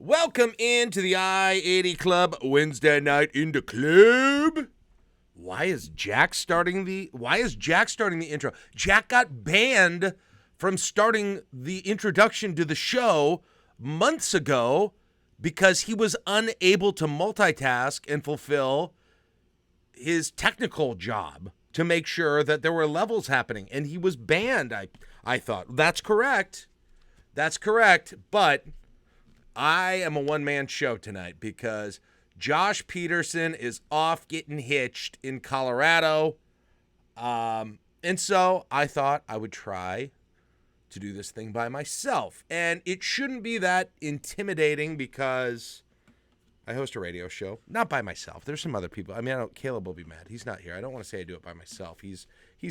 Welcome into the I-80 Club Wednesday night in the club. Why is Jack starting the intro? Jack got banned from starting the introduction to the show months ago because he was unable to multitask and fulfill his technical job to make sure that there were levels happening, and he was banned. I thought that's correct, but I am a one-man show tonight because Josh Peterson is off getting hitched in Colorado. And so I thought I would try to do this thing by myself. And it shouldn't be that intimidating because I host a radio show, not by myself. There's some other people. I mean, Caleb will be mad. He's not here. I don't want to say I do it by myself. He's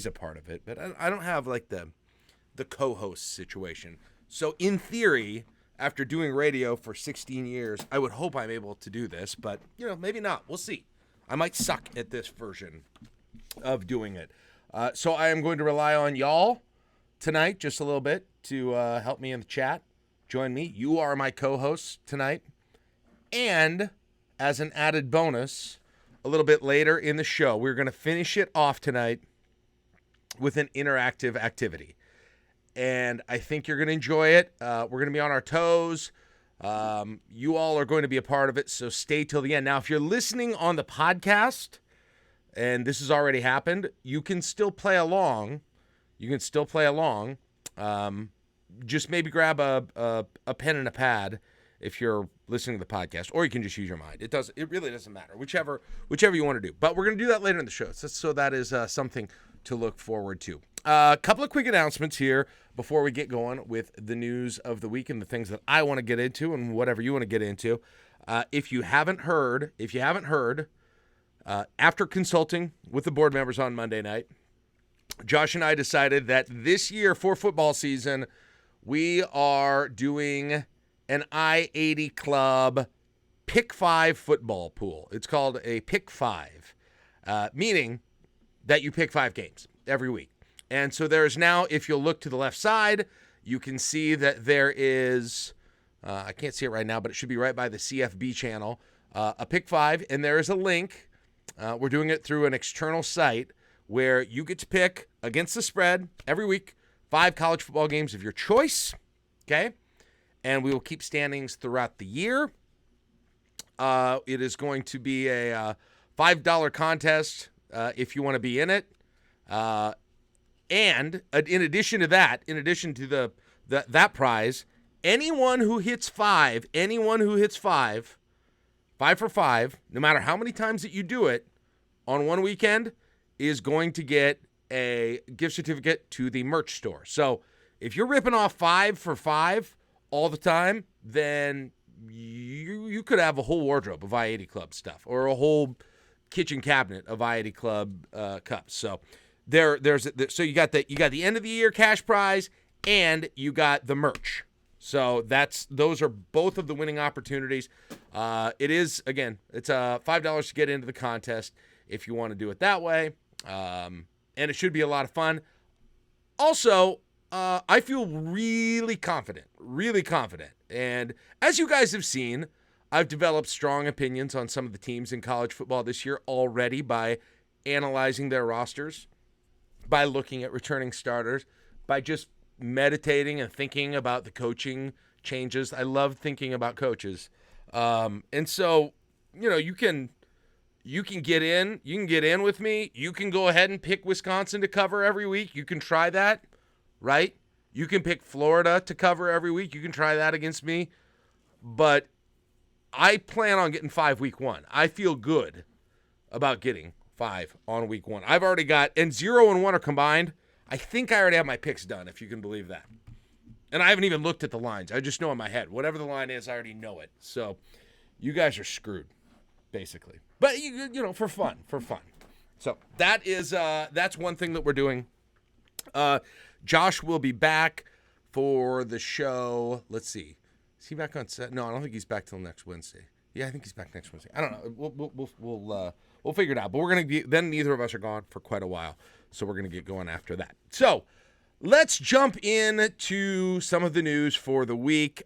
a part of it. But I don't have like the co-host situation. So in theory, after doing radio for 16 years, I would hope I'm able to do this, but, maybe not. We'll see. I might suck at this version of doing it. So I am going to rely on y'all tonight just a little bit to help me in the chat. Join me. You are my co-hosts tonight. And as an added bonus, a little bit later in the show, we're going to finish it off tonight with an interactive activity. And I think you're going to enjoy it. We're going to be on our toes. You all are going to be a part of it, so stay till the end. Now, if you're listening on the podcast, and this has already happened, you can still play along. Just maybe grab a pen and a pad if you're listening to the podcast, or you can just use your mind. It really doesn't matter. Whichever you want to do. But we're going to do that later in the show. So that is something to look forward to. A couple of quick announcements here before we get going with the news of the week and the things that I want to get into and whatever you want to get into. If you haven't heard, after consulting with the board members on Monday night, Josh and I decided that this year for football season, we are doing an I-80 Club Pick 5 football pool. It's called a Pick 5, meaning that you pick 5 games every week. And so there's now, if you'll look to the left side, you can see that there is, I can't see it right now, but it should be right by the CFB channel, a Pick 5, and there is a link. We're doing it through an external site where you get to pick against the spread every week 5 college football games of your choice, okay? And we will keep standings throughout the year. It is going to be a $5 contest if you want to be in it. And in addition to that prize, anyone who hits 5 for 5, no matter how many times that you do it on one weekend, is going to get a gift certificate to the merch store. So if you're ripping off 5 for 5 all the time, then you could have a whole wardrobe of I-80 Club stuff or a whole kitchen cabinet of I-80 Club cups. So so you got the end of the year cash prize and you got the merch. So those are both of the winning opportunities. It is, again, it's $5 to get into the contest if you want to do it that way. And it should be a lot of fun. Also, I feel really confident. And as you guys have seen, I've developed strong opinions on some of the teams in college football this year already by analyzing their rosters, by looking at returning starters, by just meditating and thinking about the coaching changes. I love thinking about coaches. And so, you can get in. You can get in with me. You can go ahead and pick Wisconsin to cover every week. You can try that, right? You can pick Florida to cover every week. You can try that against me. But I plan on getting 5 week 1. I feel good about getting 5 on week 1. I've already got, and 0 and 1 are combined. I think I already have my picks done, if you can believe that. And I haven't even looked at the lines. I just know in my head. Whatever the line is, I already know it. So you guys are screwed, basically. But, for fun. So that's one thing that we're doing. Josh will be back for the show. Let's see. Is he back on set? No, I don't think he's back till next Wednesday. Yeah, I think he's back next Wednesday. I don't know. We'll figure it out. But we're going to then neither of us are gone for quite a while. So we're going to get going after that. So let's jump into some of the news for the week.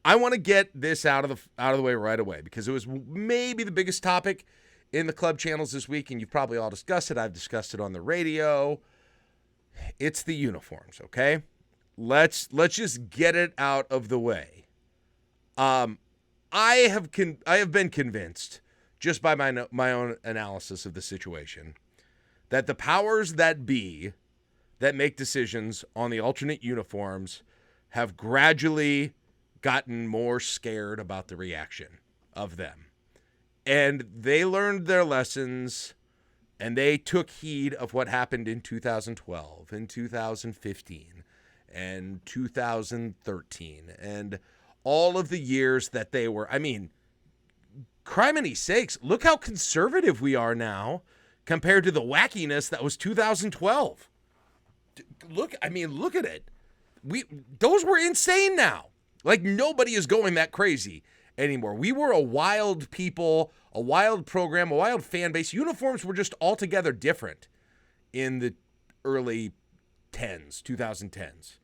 I want to get this out of the way right away because it was maybe the biggest topic in the club channels this week, and you've probably all discussed it. I've discussed it on the radio. It's the uniforms, okay? Let's just get it out of the way. I have been convinced just by my own analysis of the situation that the powers that be that make decisions on the alternate uniforms have gradually gotten more scared about the reaction of them. And they learned their lessons, and they took heed of what happened in 2012, and 2015, and 2013, and all of the years that they were, I mean, criminy sakes, look how conservative we are now compared to the wackiness that was 2012. Look at it. Those were insane now. Like, nobody is going that crazy anymore. We were a wild people, a wild program, a wild fan base. Uniforms were just altogether different in the early 2010s.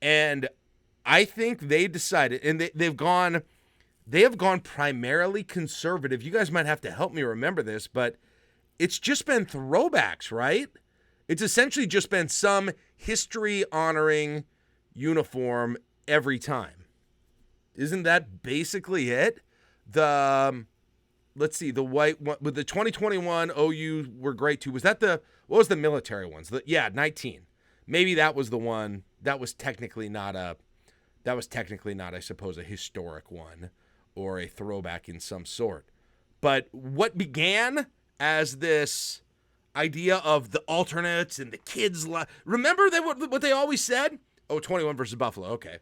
And I think they decided, and they have gone primarily conservative. You guys might have to help me remember this, but it's just been throwbacks, right? It's essentially just been some history-honoring uniform every time. Isn't that basically it? Let's see, the white one with the 2021 OU were great too. Was that what was the military ones? 19. Maybe that was the one that was technically not, I suppose, a historic one or a throwback in some sort. But what began as this idea of the alternates and the kids, remember what they always said? Oh, 21 versus Buffalo. Okay.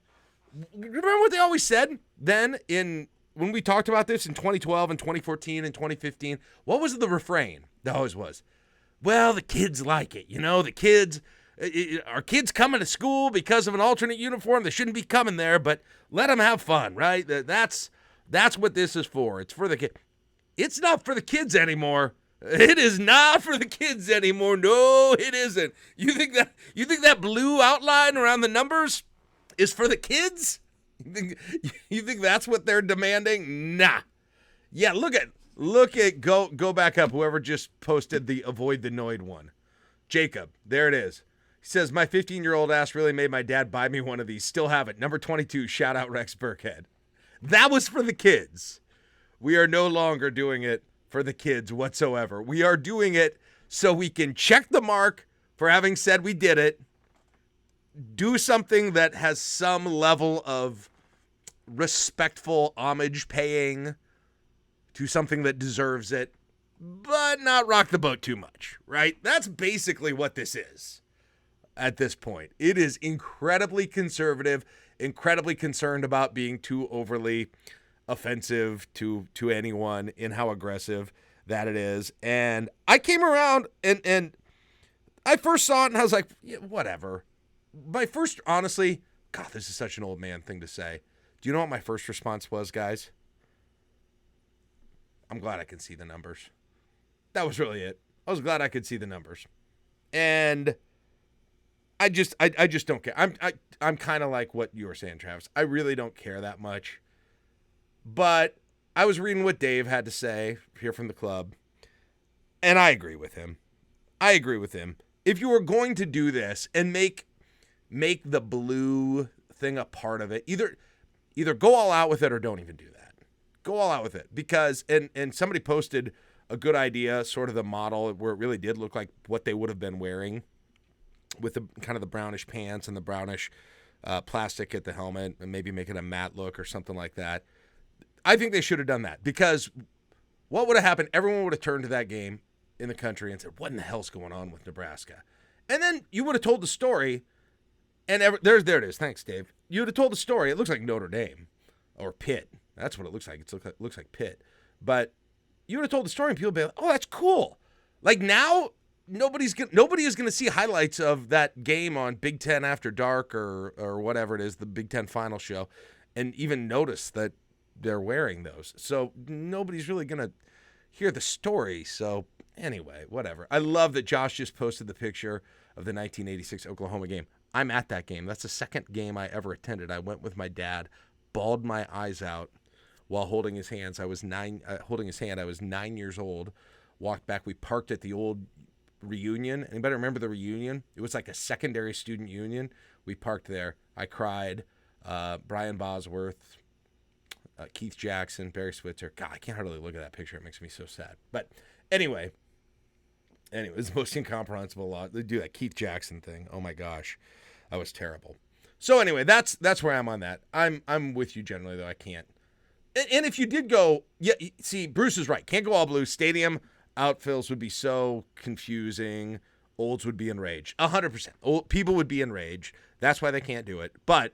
Remember what they always said then when we talked about this in 2012 and 2014 and 2015? What was the refrain? That always was, well, the kids like it. The kids, are kids coming to school because of an alternate uniform? They shouldn't be coming there, but let them have fun, right? That's what this is for. It's for the kid. It's not for the kids anymore. It is not for the kids anymore. No, it isn't. You think that blue outline around the numbers is for the kids? You think that's what they're demanding? Nah. Yeah, look at go back up. Whoever just posted the avoid the Noid one. Jacob, there it is. He says, my 15-year-old ass really made my dad buy me one of these. Still have it. Number 22, shout out Rex Burkhead. That was for the kids. We are no longer doing it for the kids whatsoever. We are doing it so we can check the mark for having said we did it, do something that has some level of respectful homage paying to something that deserves it, but not rock the boat too much, right? That's basically what this is at this point. It is incredibly conservative, incredibly concerned about being too overly offensive to anyone in how aggressive that it is. And I came around and I first saw it and I was like, yeah, whatever. My first, honestly, God, this is such an old man thing to say. Do you know what my first response was, guys? I'm glad I can see the numbers. That was really it. I was glad I could see the numbers. And I just don't care. I'm kind of like what you were saying, Travis. I really don't care that much. But I was reading what Dave had to say here from the club, and I agree with him. If you were going to do this and make the blue thing a part of it, either go all out with it or don't even do that. Go all out with it because and somebody posted a good idea, sort of the model where it really did look like what they would have been wearing with the kind of the brownish pants and the brownish plastic at the helmet and maybe make it a matte look or something like that. I think they should have done that because what would have happened? Everyone would have turned to that game in the country and said, what in the hell's going on with Nebraska? And then you would have told the story and there it is. Thanks, Dave. You would have told the story. It looks like Notre Dame or Pitt. That's what it looks like. It looks like Pitt. But you would have told the story and people would be like, oh, that's cool. Like now, nobody is going to see highlights of that game on Big Ten After Dark or whatever it is, the Big Ten Final Show, and even notice that they're wearing those. So nobody's really going to hear the story. So anyway, whatever. I love that Josh just posted the picture of the 1986 Oklahoma game. I'm at that game. That's the second game I ever attended. I went with my dad bawled my eyes out while holding his hands. I was holding his hand. I was 9 years old. Walked back. We parked at the old reunion. Anybody remember the reunion? It was like a secondary student union. We parked there. I cried. Brian Bosworth, Keith Jackson, Barry Switzer. God, I can't hardly look at that picture. It makes me so sad. But anyway, it's the most incomprehensible law. They do that Keith Jackson thing. Oh my gosh, that was terrible. So anyway, that's where I'm on that. I'm with you generally, though. I can't. And if you did go, yeah, see, Bruce is right. Can't go all blue. Stadium outfills would be so confusing. Olds would be enraged. 100%. People would be enraged. That's why they can't do it. But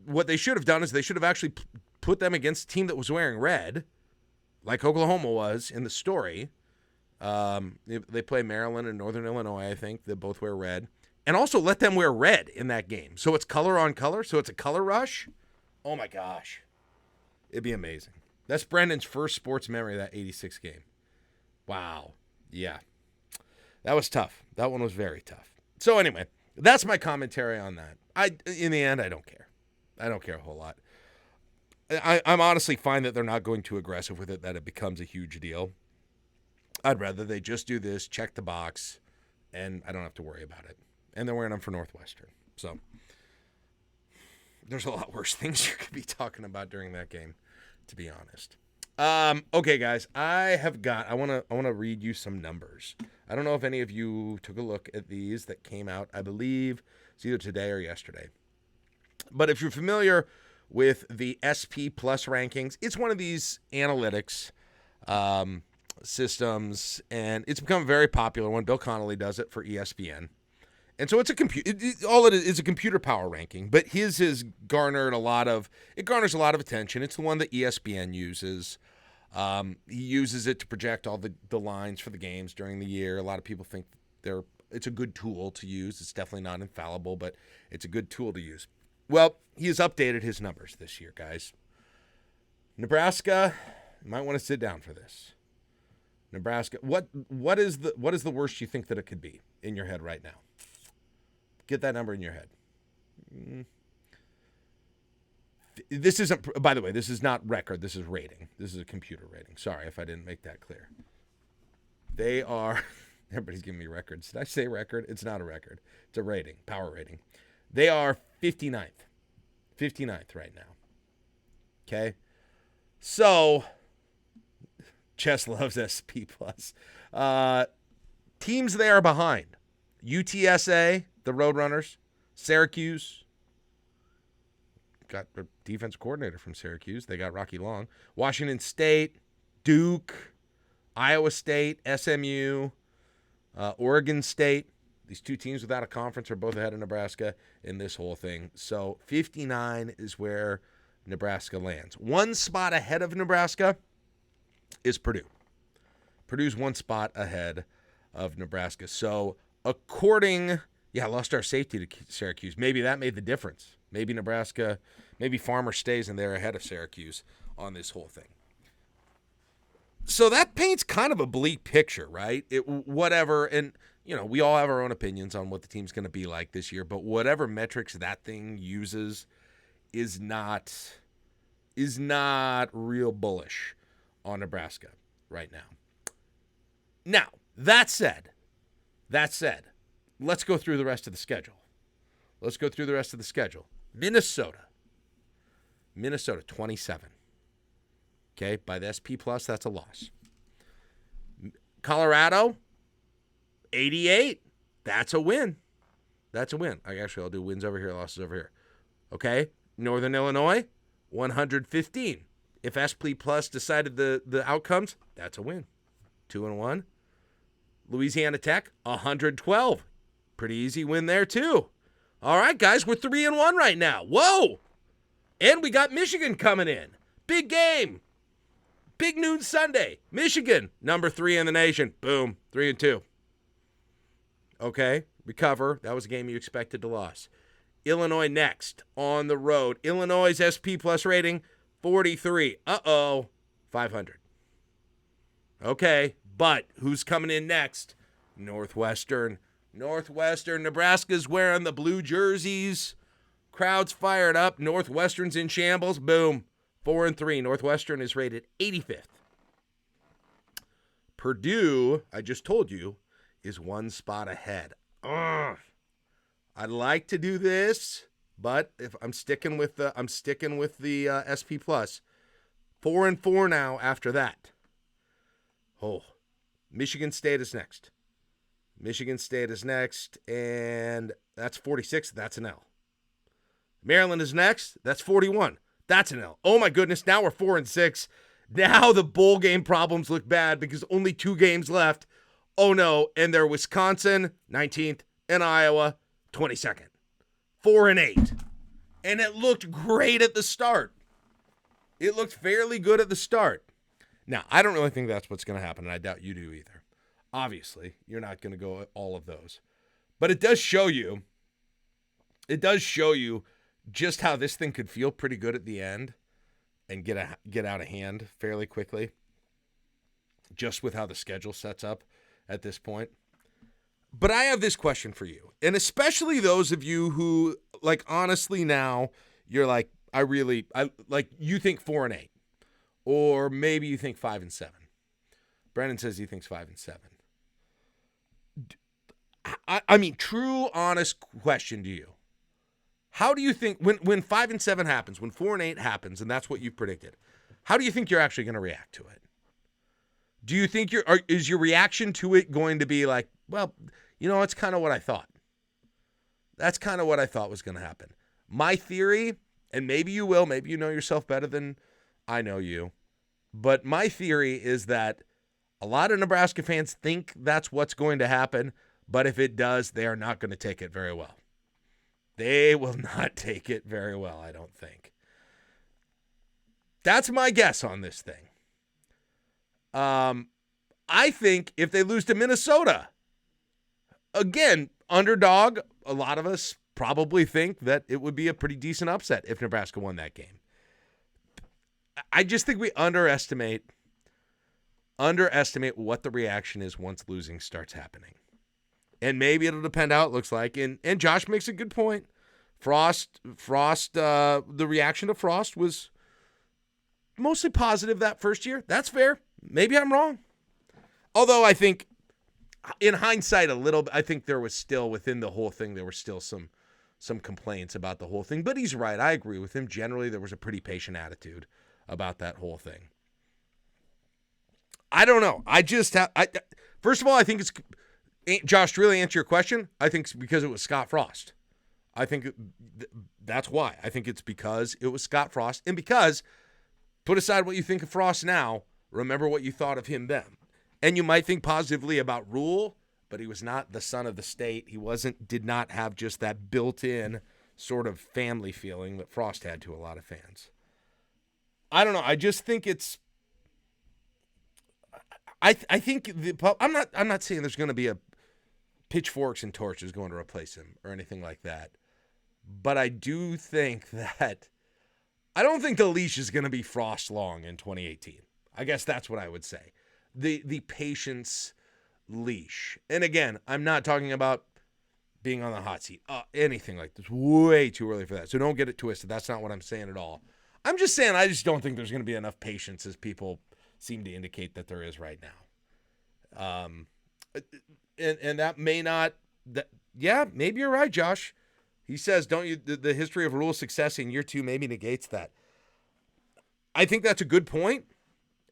what they should have done is they should have actually put them against a team that was wearing red, like Oklahoma was in the story. They play Maryland and Northern Illinois, I think. They both wear red. And also let them wear red in that game. So it's color on color. So it's a color rush. Oh, my gosh. It'd be amazing. That's Brendan's first sports memory of that 86 game. Wow. Yeah. That was tough. That one was very tough. So anyway, that's my commentary on that. In the end, I don't care. I don't care a whole lot. I'm honestly fine that they're not going too aggressive with it, that it becomes a huge deal. I'd rather they just do this, check the box, and I don't have to worry about it. And they're wearing them for Northwestern. So there's a lot worse things you could be talking about during that game, to be honest. Okay, guys, I want to read you some numbers. I don't know if any of you took a look at these that came out, I believe it's either today or yesterday. But if you're familiar with the SP Plus rankings, it's one of these analytics systems, and it's become a very popular one. Bill Connolly does it for ESPN. And so it's a all it is a computer power ranking, but his has garnered it garners a lot of attention. It's the one that ESPN uses. He uses it to project all the lines for the games during the year. A lot of people think it's a good tool to use. It's definitely not infallible, but it's a good tool to use. Well, he has updated his numbers this year, guys. Nebraska, you might want to sit down for this. Nebraska, what is the worst you think that it could be in your head right now? Get that number in your head. This isn't, by the way, this is not record. This is rating. This is a computer rating. Sorry if I didn't make that clear. They are, everybody's giving me records. Did I say record? It's not a record. It's a rating, power rating. They are 59th. 59th right now. Okay? So, Chess loves SP+. Teams they are behind. UTSA, the Roadrunners, Syracuse, got a defense coordinator from Syracuse. They got Rocky Long. Washington State, Duke, Iowa State, SMU, Oregon State. These two teams without a conference are both ahead of Nebraska in this whole thing. So 59 is where Nebraska lands. One spot ahead of Nebraska is Purdue. Purdue's one spot ahead of Nebraska. So lost our safety to Syracuse. Maybe that made the difference. Maybe Farmer stays and they're ahead of Syracuse on this whole thing. So that paints kind of a bleak picture, right? Whatever, and we all have our own opinions on what the team's going to be like this year, but whatever metrics that thing uses is not real bullish on Nebraska right now. Now, that said, let's go through the rest of the schedule. Minnesota 27. Okay, by the SP+, that's a loss. Colorado 88. That's a win. I'll do wins over here, losses over here. Okay, Northern Illinois 115. If SP+ decided the outcomes, that's a win. 2-1. Louisiana Tech 112. Pretty easy win there too. All right, guys, we're 3-1 right now. Whoa! And we got Michigan coming in. Big game. Big noon Sunday. Michigan, number 3 in the nation. Boom, 3-2. Okay, recover. That was a game you expected to lose. Illinois next on the road. Illinois' SP+ rating 43. 500. Okay, but who's coming in next? Northwestern. Nebraska's wearing the blue jerseys. Crowd's fired up. Northwestern's in shambles. Boom. 4-3. Northwestern is rated 85th. Purdue, I just told you, is one spot ahead. Ugh. I'd like to do this, but if I'm sticking with the SP Plus. 4-4 now after that. Oh, Michigan State is next. And that's 46. That's an L. Maryland is next. That's 41. That's an L. Oh my goodness, now we're 4-6. Now the bowl game problems look bad because only 2 games left. Oh no, and they're Wisconsin, 19th, and Iowa, 22nd. 4-8. And it looked great at the start. It looked fairly good at the start. Now, I don't really think that's what's going to happen, and I doubt you do either. Obviously, you're not going to go all of those. But it does show you just how this thing could feel pretty good at the end and get out of hand fairly quickly, just with how the schedule sets up at this point. But I have this question for you, and especially those of you who, like, honestly now, you're like, you think 4-8, or maybe you think 5-7. Brandon says he thinks 5-7. I mean, true, honest question to you. How do you think, when 5-7 happens, when 4-8 happens, and that's what you've predicted, how do you think you're actually going to react to it? Do you think is your reaction to it going to be like, well, it's kind of what I thought. That's kind of what I thought was going to happen. My theory, and maybe you will, maybe you know yourself better than I know you, but my theory is that a lot of Nebraska fans think that's what's going to happen, but if it does, they are not going to take it very well. They will not take it very well, I don't think. That's my guess on this thing. I think if they lose to Minnesota, again, underdog, a lot of us probably think that it would be a pretty decent upset if Nebraska won that game. I just think we underestimate what the reaction is once losing starts happening. And maybe it'll depend how it looks like. And Josh makes a good point. Frost, the reaction to Frost was mostly positive that first year. That's fair. Maybe I'm wrong. Although I think, in hindsight, a little bit, I think there was still, within the whole thing, there were still some complaints about the whole thing. But he's right. I agree with him. Generally, there was a pretty patient attitude about that whole thing. I don't know. First of all, I think it's, Josh, to really answer your question, I think it's because it was Scott Frost. I think that's why. I think it's because it was Scott Frost. And because, put aside what you think of Frost now, remember what you thought of him then. And you might think positively about Rule, but he was not the son of the state. He did not have just that built-in sort of family feeling that Frost had to a lot of fans. I don't know. I just think it's, I think I'm not saying there's going to be a pitchforks and torches going to replace him or anything like that. But I do think that I don't think the leash is going to be Frost long in 2018. I guess that's what I would say. The patience leash. And again, I'm not talking about being on the hot seat. Anything like this. Way too early for that. So don't get it twisted. That's not what I'm saying at all. I'm just saying I just don't think there's going to be enough patience as people seem to indicate that there is right now. And that may not, yeah, maybe you're right, Josh. He says, don't you, the history of Rule's success in year 2 maybe negates that. I think that's a good point.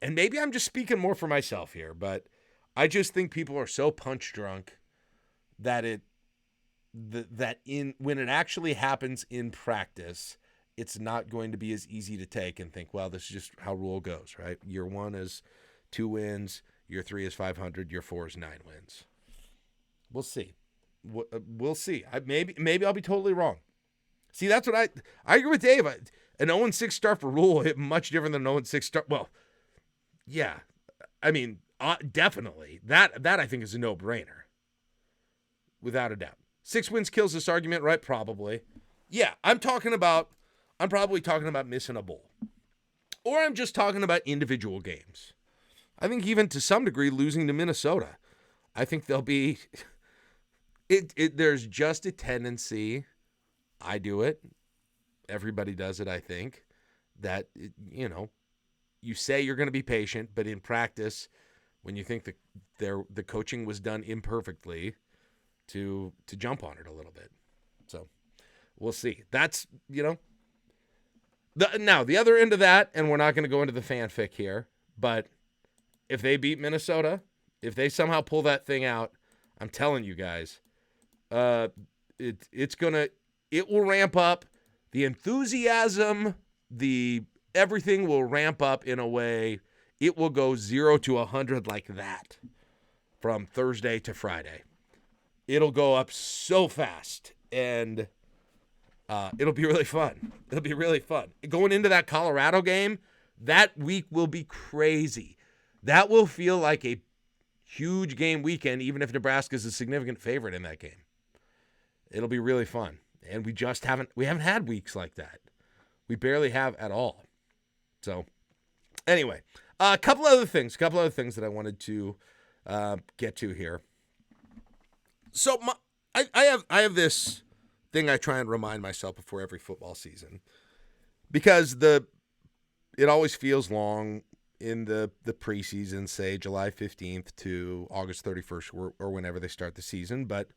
And maybe I'm just speaking more for myself here, but I just think people are so punch drunk that when it actually happens in practice, it's not going to be as easy to take and think, well, this is just how Rule goes, right? Year 1 is 2 wins. Year 3 is 500. Year 4 is 9 wins. We'll see. We'll see. Maybe I'll be totally wrong. See, that's what I agree with Dave. An 0-6 start for Rule hit much different than an 0-6 start. Well, yeah. I mean, definitely. That I think is a no-brainer. Without a doubt. 6 wins kills this argument, right? Probably. Yeah, I'm probably talking about missing a bowl. Or I'm just talking about individual games. I think even to some degree losing to Minnesota. I think there'll be there's just a tendency, I do it, everybody does it, I think, that, you say you're going to be patient, but in practice, when you think the coaching was done imperfectly, to jump on it a little bit. So we'll see. That's, now the other end of that, and we're not going to go into the fanfic here, but if they beat Minnesota, if they somehow pull that thing out, I'm telling you guys, it will ramp up. The enthusiasm, everything will ramp up in a way. It will go 0 to 100 like that from Thursday to Friday. It'll go up so fast, and it'll be really fun. It'll be really fun. Going into that Colorado game, that week will be crazy. That will feel like a huge game weekend, even if Nebraska's a significant favorite in that game. It'll be really fun. And we haven't had weeks like that. We barely have at all. So anyway, a couple other things that I wanted to get to here. So I have this thing I try and remind myself before every football season, because it always feels long in the preseason, say July 15th to August 31st or whenever they start the season. But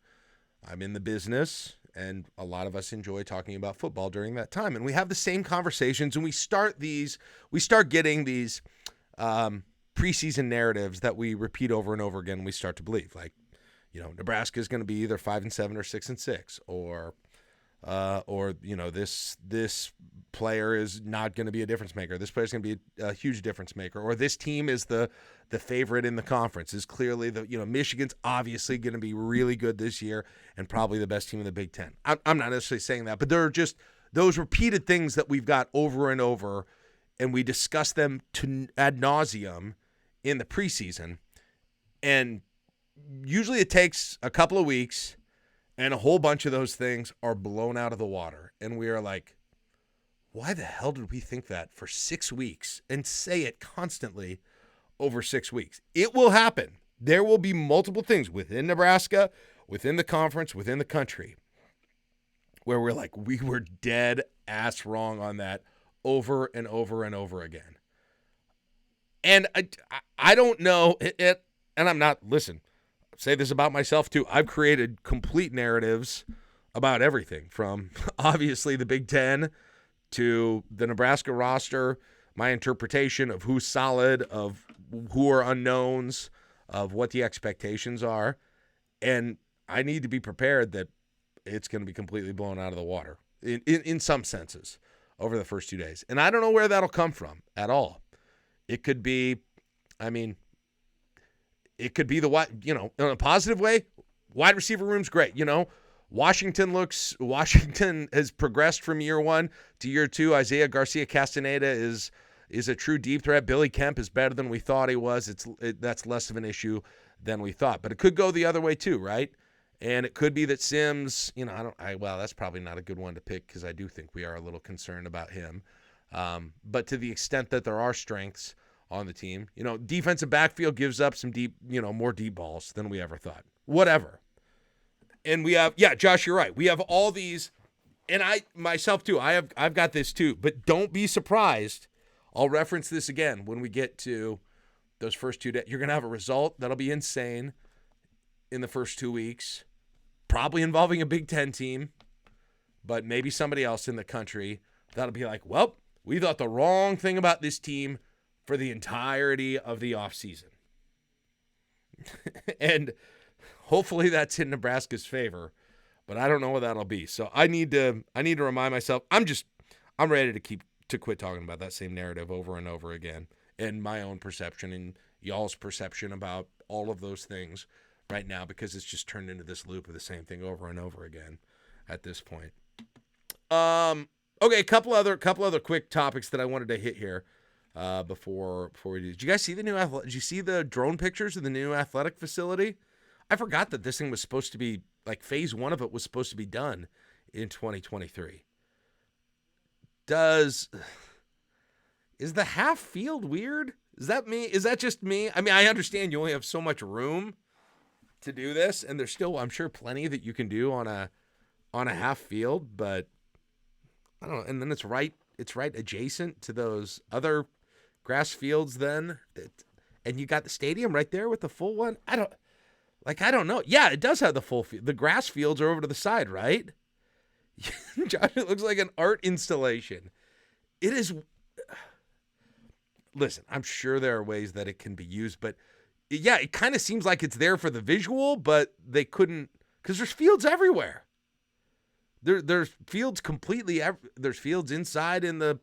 I'm in the business, and a lot of us enjoy talking about football during that time. And we have the same conversations, and we start getting these preseason narratives that we repeat over and over again. And we start to believe, like, Nebraska is going to be either 5-7 or 6-6, or this player is not going to be a difference maker. This player is going to be a huge difference maker, or this team is the favorite in the conference. Is clearly Michigan's obviously going to be really good this year and probably the best team in the Big Ten. I'm not necessarily saying that, but there are just those repeated things that we've got over and over, and we discuss them ad nauseum in the preseason, and usually it takes a couple of weeks and a whole bunch of those things are blown out of the water. And we are like, why the hell did we think that for 6 weeks and say it constantly over 6 weeks? It will happen. There will be multiple things within Nebraska, within the conference, within the country, where we're like, we were dead ass wrong on that over and over and over again. And I don't know it, and I'm not, listen, say this about myself too. I've created complete narratives about everything, from obviously the Big Ten to the Nebraska roster, my interpretation of who's solid, of who are unknowns, of what the expectations are. And I need to be prepared that it's going to be completely blown out of the water in some senses over the first 2 days. And I don't know where that'll come from at all. It could be, it could be in a positive way. Wide receiver room's great. Washington has progressed from year 1 to year 2. Isaiah Garcia Castaneda is a true deep threat. Billy Kemp is better than we thought he was. That's less of an issue than we thought. But it could go the other way too, right? And it could be that Sims, that's probably not a good one to pick, because I do think we are a little concerned about him. But to the extent that there are strengths on the team, defensive backfield gives up some deep, more deep balls than we ever thought. Whatever. And we have, Josh, you're right. We have all these, and I myself too. I've got this too. But don't be surprised. I'll reference this again when we get to those first 2 days. You're gonna have a result that'll be insane in the first 2 weeks, probably involving a Big Ten team, but maybe somebody else in the country that'll be like, well, we thought the wrong thing about this team for the entirety of the offseason. And hopefully that's in Nebraska's favor, but I don't know what that'll be. So I need to remind myself, I'm ready to quit talking about that same narrative over and over again, and my own perception and y'all's perception about all of those things right now, because it's just turned into this loop of the same thing over and over again at this point. Okay, a couple other quick topics that I wanted to hit here before we do. Did you guys see did you see the drone pictures of the new athletic facility? I forgot that this thing was supposed to be, like, phase 1 of it was supposed to be done in 2023. Is the half field weird? Is that me? Is that just me? I mean, I understand you only have so much room to do this, and there's still, I'm sure, plenty that you can do on a half field, but I don't know. And then it's right adjacent to those other grass fields then. And you got the stadium right there with the full one. I don't know. Yeah, it does have the full field. The grass fields are over to the side, right? Josh, it looks like an art installation. It is. Listen, I'm sure there are ways that it can be used, but yeah, it kind of seems like it's there for the visual, but they couldn't, because there's fields everywhere. There's fields there's fields inside in the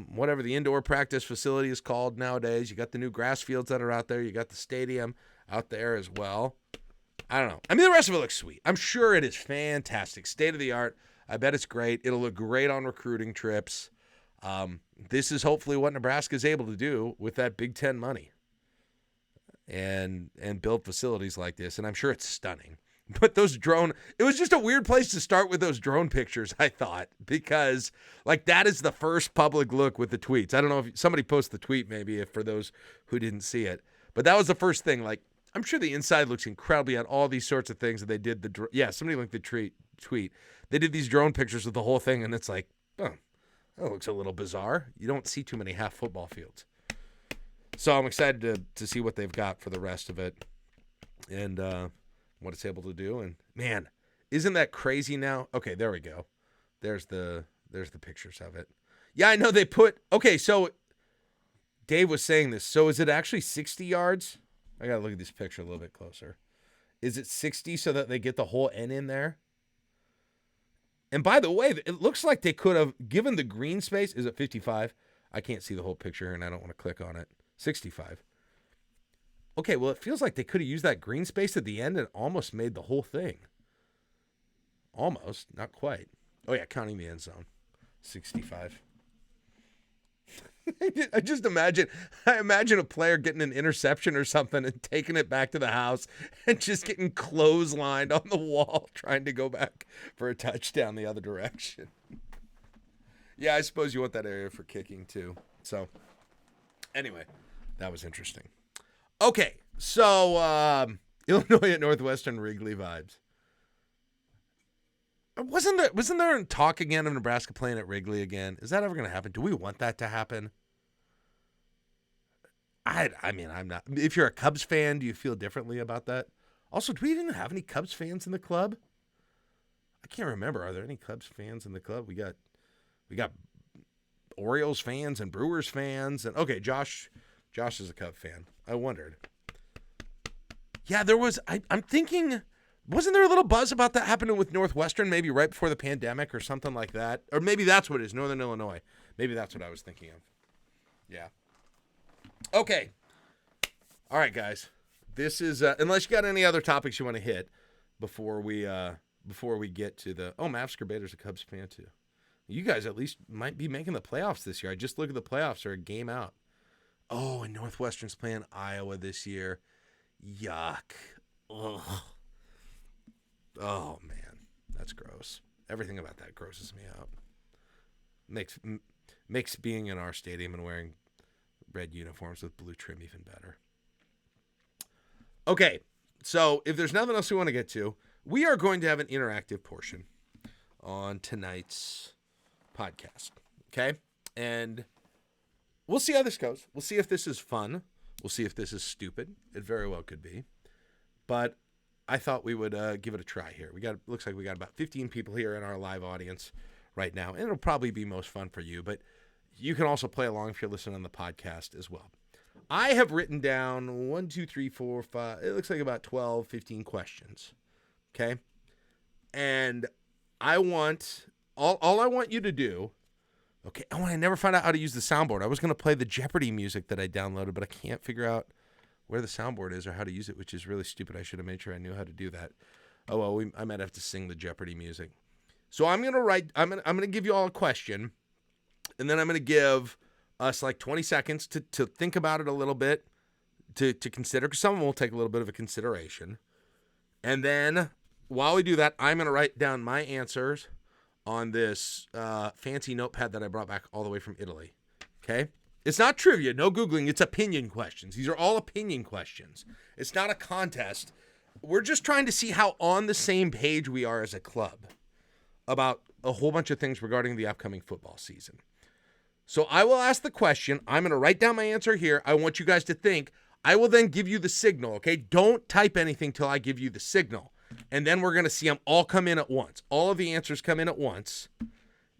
whatever the indoor practice facility is called nowadays. You got the new grass fields that are out there. You got the stadium out there as well. I don't know. I mean, the rest of it looks sweet. I'm sure it is fantastic. State of the art. I bet it's great. It'll look great on recruiting trips. This is hopefully what Nebraska is able to do with that Big Ten money and build facilities like this. And I'm sure it's stunning. But it was just a weird place to start with those drone pictures, I thought, because like that is the first public look with the tweets. I don't know if somebody posted the tweet maybe for those who didn't see it, but that was the first thing. Like, I'm sure the inside looks incredibly on all these sorts of things that they did. Somebody linked the tweet. They did these drone pictures with the whole thing, and it's like, oh, that looks a little bizarre. You don't see too many half football fields. So I'm excited to see what they've got for the rest of it and what it's able to do. And, man, isn't that crazy now? Okay, there we go. There's the pictures of it. Yeah, I know they put – okay, so Dave was saying this. So is it actually 60 yards? I got to look at this picture a little bit closer. Is it 60 so that they get the whole N in there? And by the way, it looks like they could have given the green space. Is it 55? I can't see the whole picture and I don't want to click on it. 65. Okay, well, it feels like they could have used that green space at the end and almost made the whole thing. Almost, not quite. Oh, yeah, counting the end zone. 65. I imagine a player getting an interception or something and taking it back to the house and just getting clotheslined on the wall trying to go back for a touchdown the other direction. Yeah, I suppose you want that area for kicking too. So anyway, that was interesting. Okay, so Illinois at Northwestern Wrigley vibes. Wasn't there talk again of Nebraska playing at Wrigley again? Is that ever going to happen? Do we want that to happen? I mean, I'm not. If you're a Cubs fan, do you feel differently about that? Also, do we even have any Cubs fans in the club? I can't remember. Are there any Cubs fans in the club? We got Orioles fans and Brewers fans, and okay, Josh is a Cub fan. I wondered. Yeah, there was. I'm thinking. Wasn't there a little buzz about that happening with Northwestern maybe right before the pandemic or something like that? Or maybe that's what it is, Northern Illinois. Maybe that's what I was thinking of. Yeah. Okay. All right, guys. This is unless you got any other topics you want to hit before we get to the Mav Scribator's a Cubs fan too. You guys at least might be making the playoffs this year. I just look at the playoffs; they're a game out. Oh, and Northwestern's playing Iowa this year. Yuck. Ugh. Oh, man. That's gross. Everything about that grosses me out. Makes being in our stadium and wearing red uniforms with blue trim even better. Okay, so if there's nothing else we want to get to, we are going to have an interactive portion on tonight's podcast, okay? And we'll see how this goes. We'll see if this is fun. We'll see if this is stupid. It very well could be. But I thought we would give it a try here. Looks like we got about 15 people here in our live audience right now, and it'll probably be most fun for you, but you can also play along if you're listening on the podcast as well. I have written down 1, 2, 3, 4, 5, it looks like about 12, 15 questions, okay? And I want, all I want you to do, okay, I never found out how to use the soundboard. I was going to play the Jeopardy music that I downloaded, but I can't figure out where the soundboard is or how to use it, which is really stupid. I should have made sure I knew how to do that. Oh, well, I might have to sing the Jeopardy music. So I'm going to give you all a question, and then I'm going to give us like 20 seconds to think about it a little bit, to consider, because some of them will take a little bit of a consideration. And then while we do that, I'm going to write down my answers on this fancy notepad that I brought back all the way from Italy. Okay? It's not trivia, no Googling, it's opinion questions. These are all opinion questions. It's not a contest. We're just trying to see how on the same page we are as a club about a whole bunch of things regarding the upcoming football season. So I will ask the question. I'm going to write down my answer here. I want you guys to think. I will then give you the signal, okay? Don't type anything till I give you the signal. And then we're going to see them all come in at once. All of the answers come in at once.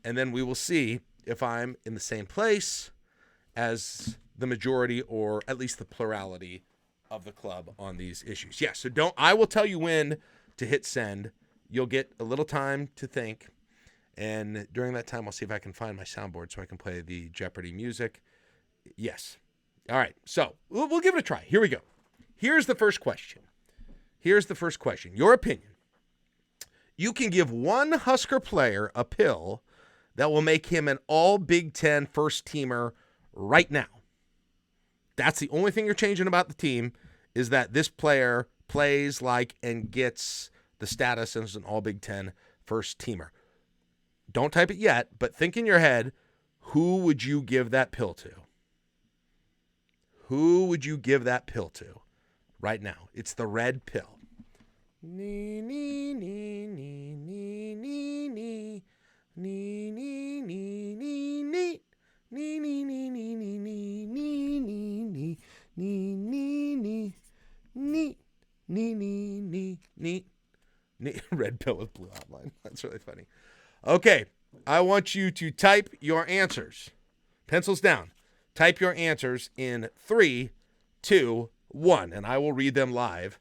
And then we will see if I'm in the same place as the majority or at least the plurality of the club on these issues. Yeah, so I will tell you when to hit send. You'll get a little time to think. And during that time, I'll see if I can find my soundboard so I can play the Jeopardy music. Yes. All right, so we'll give it a try. Here we go. Here's the first question. Your opinion. You can give one Husker player a pill that will make him an all Big Ten first-teamer right now. That's the only thing you're changing about the team is that this player plays like and gets the status as an all Big Ten first-teamer. Don't type it yet, but think in your head, who would you give that pill to? Who would you give that pill to right now? It's the red pill. Nee, nee, nee, nee, nee, nee, nee. Nee, nee, nee, nee, nee. Nee, nee, nee, nee, nee, nee, nee, nee, nee, nee, nee, nee, nee, nee, nee. Red pill with blue outline. That's really funny. Okay, I want you to type your answers. Pencils down. Type your answers in 3, 2, 1, and I will read them live.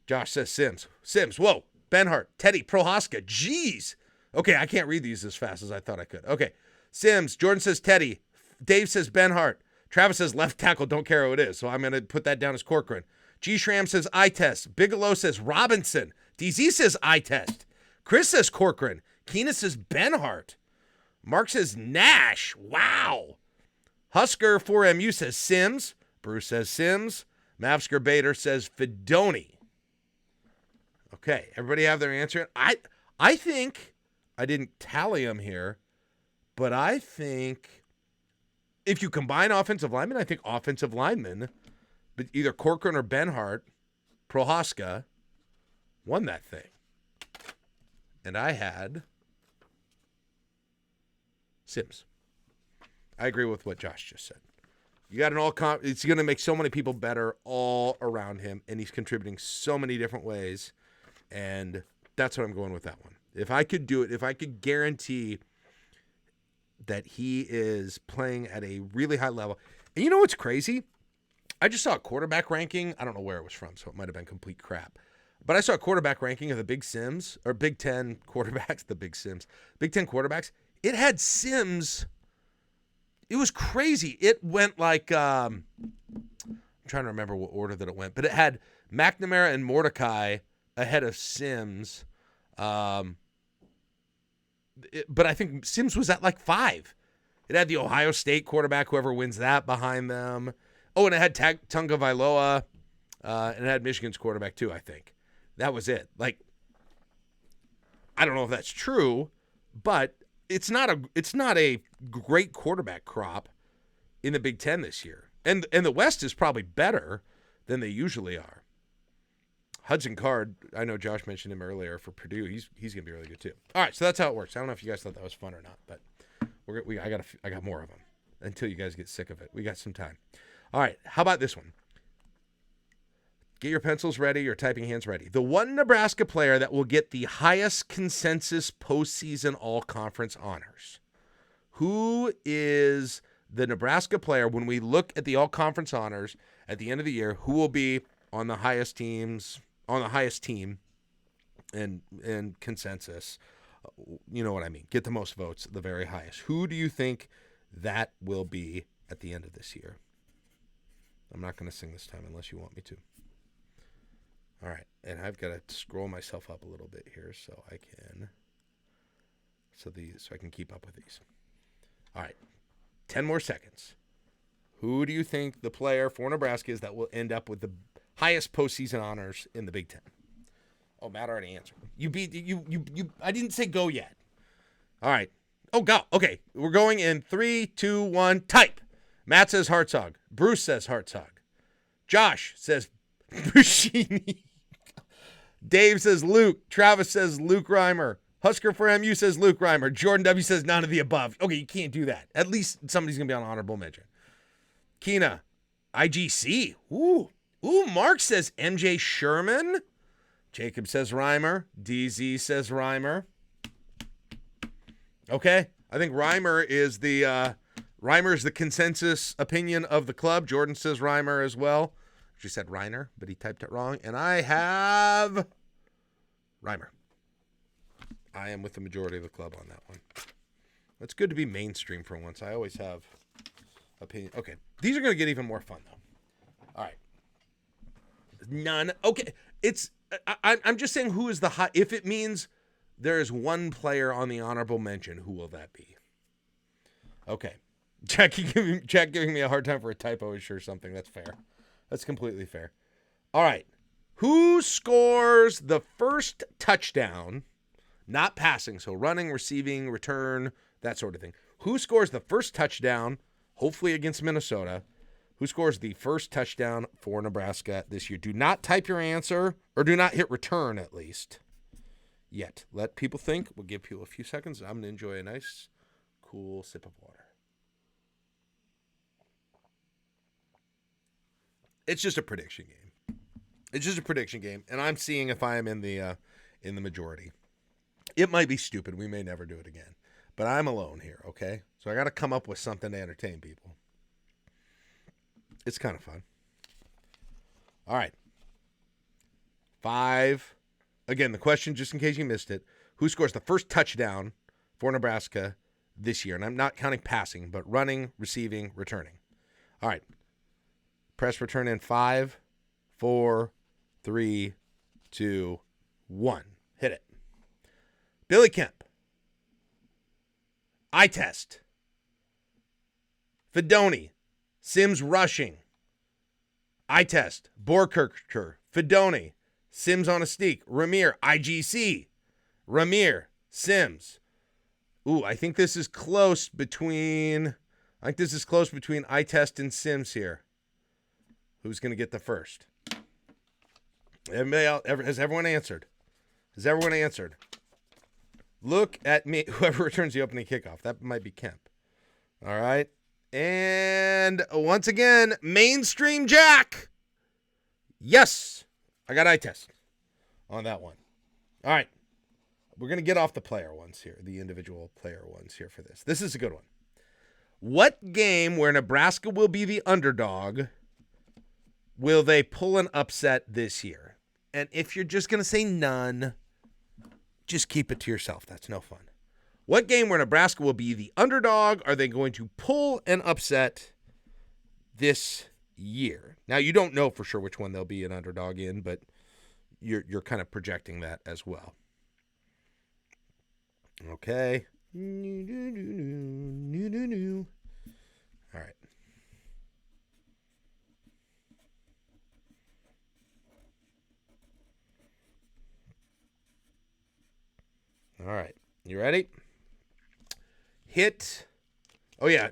Josh says Sims. Sims, whoa. Benhart, Teddy, Prohaska. Jeez. Okay, I can't read these as fast as I thought I could. Okay. Sims, Jordan says Teddy. Dave says Benhart. Travis says left tackle, don't care who it is, so I'm going to put that down as Corcoran. G. Shram says eye test. Bigelow says Robinson. DZ says eye test. Chris says Corcoran. Keena says Benhart. Mark says Nash. Wow. Husker 4MU says Sims. Bruce says Sims. Mavsker Bader says Fidoni. Okay, everybody have their answer? I think, I didn't tally them here, but I think if you combine offensive linemen, I think offensive linemen, but either Corcoran or Benhart, Prohaska, won that thing. And I had Sims. I agree with what Josh just said. You got an it's going to make so many people better all around him, and he's contributing so many different ways, and that's what I'm going with that one. If I could do it, if I could guarantee that he is playing at a really high level. And you know what's crazy? I just saw a quarterback ranking. I don't know where it was from, so it might have been complete crap. But I saw a quarterback ranking of the Big Sims, or Big Ten quarterbacks, the Big Sims. Big Ten quarterbacks. It had Sims. It was crazy. It went like, I'm trying to remember what order that it went, but it had McNamara and Mordecai ahead of Sims. But I think Sims was at like 5. It had the Ohio State quarterback, whoever wins that, behind them. Oh, and it had Tunga Vailoa, and it had Michigan's quarterback too, I think. That was it. Like, I don't know if that's true, but it's not a great quarterback crop in the Big Ten this year. And the West is probably better than they usually are. Hudson Card, I know Josh mentioned him earlier for Purdue. He's going to be really good too. All right, so that's how it works. I don't know if you guys thought that was fun or not, but I got more of them until you guys get sick of it. We got some time. All right, how about this one? Get your pencils ready, your typing hands ready. The one Nebraska player that will get the highest consensus postseason all-conference honors. Who is the Nebraska player, when we look at the all-conference honors at the end of the year, who will be on the highest team and consensus? You know what I mean. Get the most votes, the very highest. Who do you think that will be at the end of this year? I'm not going to sing this time unless you want me to. All right, and I've got to scroll myself up a little bit here so I can keep up with these. All right, 10 more seconds. Who do you think the player for Nebraska is that will end up with the highest postseason honors in the Big Ten? Oh, Matt already answered. You beat you. I didn't say go yet. All right. Oh, go. Okay, we're going in 3, 2, 1. Type. Matt says Hartzog. Bruce says Hartzog. Josh says Bushini. Dave says Luke. Travis says Luke Reimer. Husker for MU says Luke Reimer. Jordan W says none of the above. Okay, you can't do that. At least somebody's going to be on honorable mention. Keena, IGC. Ooh, Mark says MJ Sherman. Jacob says Reimer. DZ says Reimer. Okay, I think Reimer is the consensus opinion of the club. Jordan says Reimer as well. She said Reiner, but he typed it wrong. And I have Reimer. I am with the majority of the club on that one. It's good to be mainstream for once. I always have opinion. Okay, these are going to get even more fun, though. All right. None. Okay, I'm just saying who is the high. If it means there is one player on the honorable mention, who will that be? Okay. Jack giving me a hard time for a typo is sure something. That's fair. That's completely fair. All right. Who scores the first touchdown, not passing, so running, receiving, return, that sort of thing. Who scores the first touchdown, hopefully against Minnesota? Who scores the first touchdown for Nebraska this year? Do not type your answer, or do not hit return at least yet. Let people think. We'll give people a few seconds. I'm going to enjoy a nice, cool sip of water. It's just a prediction game. And I'm seeing if I am in the majority. It might be stupid. We may never do it again. But I'm alone here, okay? So I got to come up with something to entertain people. It's kind of fun. All right. 5. Again, the question, just in case you missed it, who scores the first touchdown for Nebraska this year? And I'm not counting passing, but running, receiving, returning. All right. Press return in 5, 4, 3, 2, 1. Hit it. Billy Kemp. Eye test. Fedoni. Sims rushing. Eye test. Borkircher. Fedoni. Sims on a sneak. Ramir. IGC. Ramir. Sims. Ooh, I think this is close between eye test and Sims here. Who's going to get the first? Has everyone answered? Look at me. Whoever returns the opening kickoff. That might be Kemp. All right. And once again, mainstream Jack. Yes. I got eye test on that one. All right. We're going to get off the player ones here, the individual player ones here for this. This is a good one. What game where Nebraska will be the underdog will they pull an upset this year? And if you're just going to say none, just keep it to yourself. That's no fun. What game where Nebraska will be the underdog are they going to pull an upset this year? Now, you don't know for sure which one they'll be an underdog in, but you're kind of projecting that as well. Okay. All right. All right. You ready? Hit. Oh, yeah.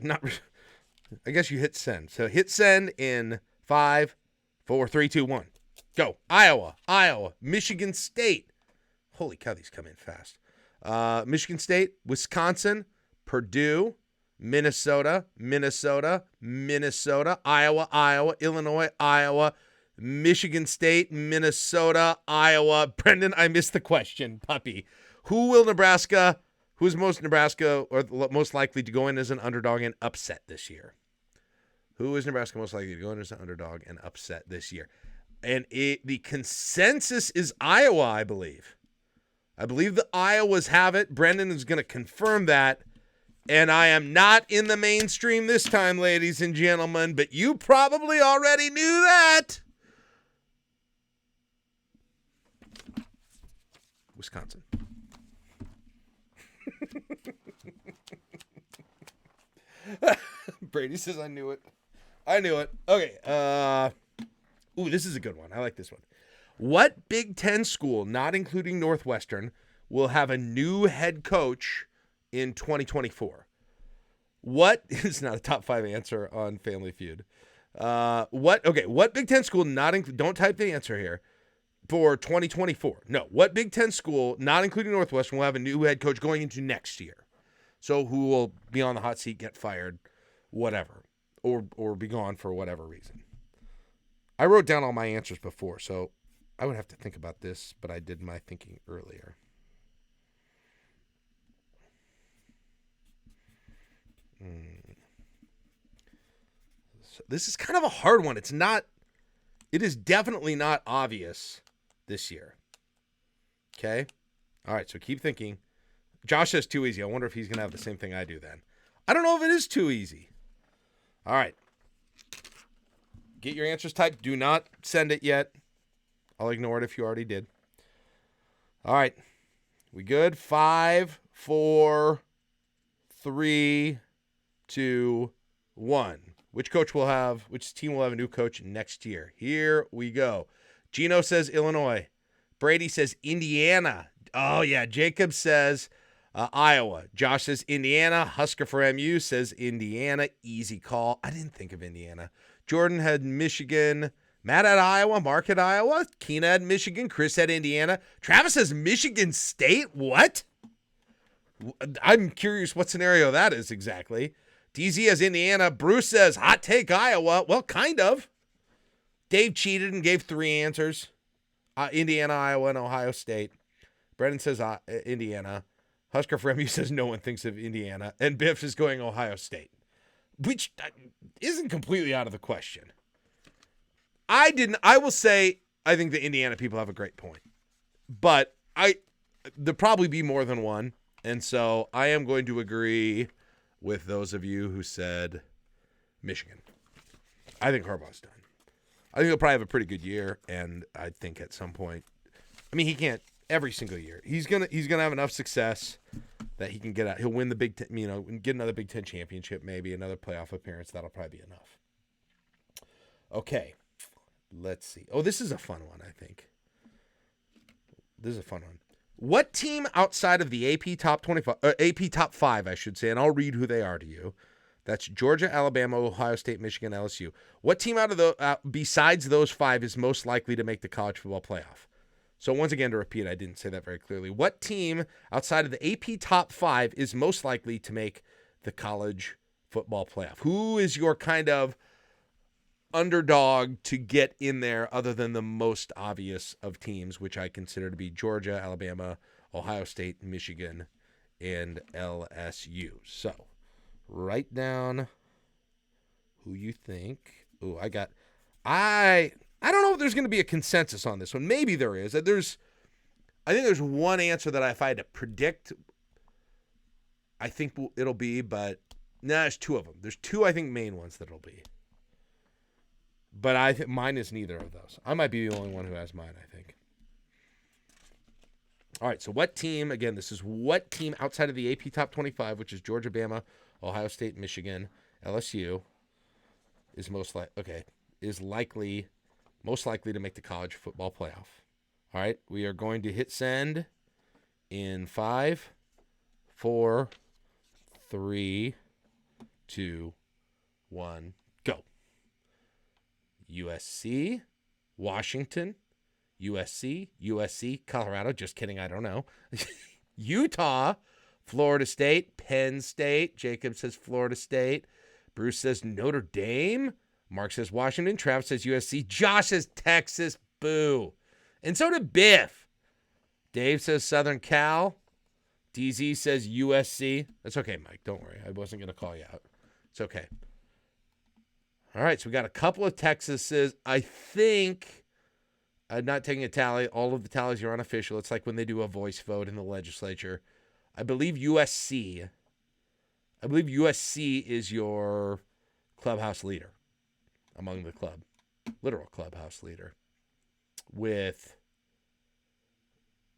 I guess you hit send. So hit send in 5, 4, 3, 2, 1. Go. Iowa. Michigan State. Holy cow, these come in fast. Michigan State, Wisconsin, Purdue, Minnesota, Iowa, Illinois, Iowa, Michigan State, Minnesota, Iowa. Brendan, I missed the question, puppy. Who's most Nebraska or most likely to go in as an underdog and upset this year? Who is Nebraska most likely to go in as an underdog and upset this year? And the consensus is Iowa, I believe. I believe the Iowas have it. Brendan is going to confirm that. And I am not in the mainstream this time, ladies and gentlemen, but you probably already knew that. Wisconsin. Brady says, I knew it. Okay. This is a good one. I like this one. What Big Ten school, not including Northwestern, will have a new head coach in 2024? What is not a top 5 answer on Family Feud? What Big Ten school, don't type the answer here, for 2024. No. What Big Ten school, not including Northwestern, will have a new head coach going into next year? So who will be on the hot seat, get fired, whatever, or be gone for whatever reason. I wrote down all my answers before, so I would have to think about this, but I did my thinking earlier. So this is kind of a hard one. It is definitely not obvious this year. Okay? All right, so keep thinking. Josh says too easy. I wonder if he's going to have the same thing I do then. I don't know if it is too easy. All right. Get your answers typed. Do not send it yet. I'll ignore it if you already did. All right. We good? 5, 4, 3, 2, 1. Which team will have a new coach next year? Here we go. Gino says Illinois. Brady says Indiana. Oh, yeah. Jacob says Iowa. Josh says Indiana. Husker for MU says Indiana. Easy call. I didn't think of Indiana. Jordan had Michigan. Matt had Iowa. Mark had Iowa. Keena had Michigan. Chris had Indiana. Travis has Michigan State. What? I'm curious what scenario that is exactly. DZ has Indiana. Bruce says hot take Iowa. Well, kind of. Dave cheated and gave 3 answers. Indiana, Iowa, and Ohio State. Brendan says Indiana. Husker for MU says no one thinks of Indiana. And Biff is going Ohio State, which isn't completely out of the question. I will say I think the Indiana people have a great point. But there'll probably be more than one. And so I am going to agree with those of you who said Michigan. I think Harbaugh's done. I think he'll probably have a pretty good year, and I think at some point, I mean, he can't every single year. He's gonna have enough success that he can get out. He'll win the Big Ten, get another Big Ten championship, maybe another playoff appearance. That'll probably be enough. Okay, let's see. Oh, this is a fun one. I think this is a fun one. What team outside of the AP top 25, AP top 5, I should say, and I'll read who they are to you. That's Georgia, Alabama, Ohio State, Michigan, LSU. What team out of the besides those 5 is most likely to make the college football playoff? So once again, to repeat, I didn't say that very clearly. What team outside of the AP top 5 is most likely to make the college football playoff? Who is your kind of underdog to get in there other than the most obvious of teams, which I consider to be Georgia, Alabama, Ohio State, Michigan, and LSU? So write down who you think. Oh, I don't know if there's going to be a consensus on this one. Maybe there is. I think there's one answer that if I had to predict, I think it'll be, but there's 2 of them. There's 2, I think, main ones that it'll be. But I think mine is neither of those. I might be the only one who has mine, I think. All right, so what team, again, this is what team outside of the AP top 25, which is Georgia, Bama, Ohio State, Michigan, LSU, is most likely to make the college football playoff. All right, we are going to hit send in 5, 4, 3, 2, 1, go. USC, Washington, USC, Colorado, just kidding, I don't know. Utah, Florida State, Penn State. Jacob says Florida State. Bruce says Notre Dame. Mark says Washington. Travis says USC. Josh says Texas. Boo. And so did Biff. Dave says Southern Cal. DZ says USC. That's okay, Mike. Don't worry. I wasn't going to call you out. It's okay. All right, so we got a couple of Texases. I think, I'm not taking a tally. All of the tallies are unofficial. It's like when they do a voice vote in the legislature. I believe USC is your clubhouse leader among the club. Literal clubhouse leader. With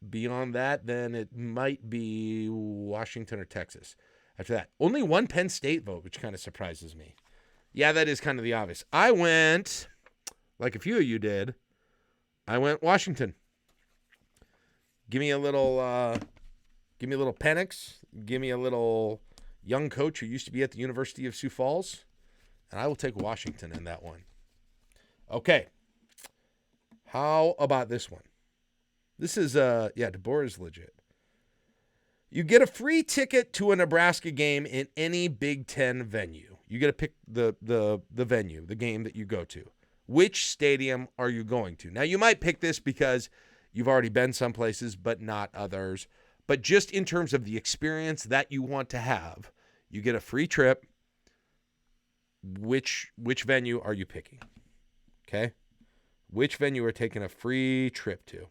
beyond that, then it might be Washington or Texas. After that, only one Penn State vote, which kind of surprises me. Yeah, that is kind of the obvious. I went, like a few of you did, I went Washington. Give me a little Penix. Give me a little young coach who used to be at the University of Sioux Falls. And I will take Washington in that one. Okay. How about this one? This is, DeBoer is legit. You get a free ticket to a Nebraska game in any Big Ten venue. You get to pick the venue, the game that you go to. Which stadium are you going to? Now, you might pick this because you've already been some places, but not others. But just in terms of the experience that you want to have, you get a free trip. Which venue are you picking? Okay? Which venue are taking a free trip to?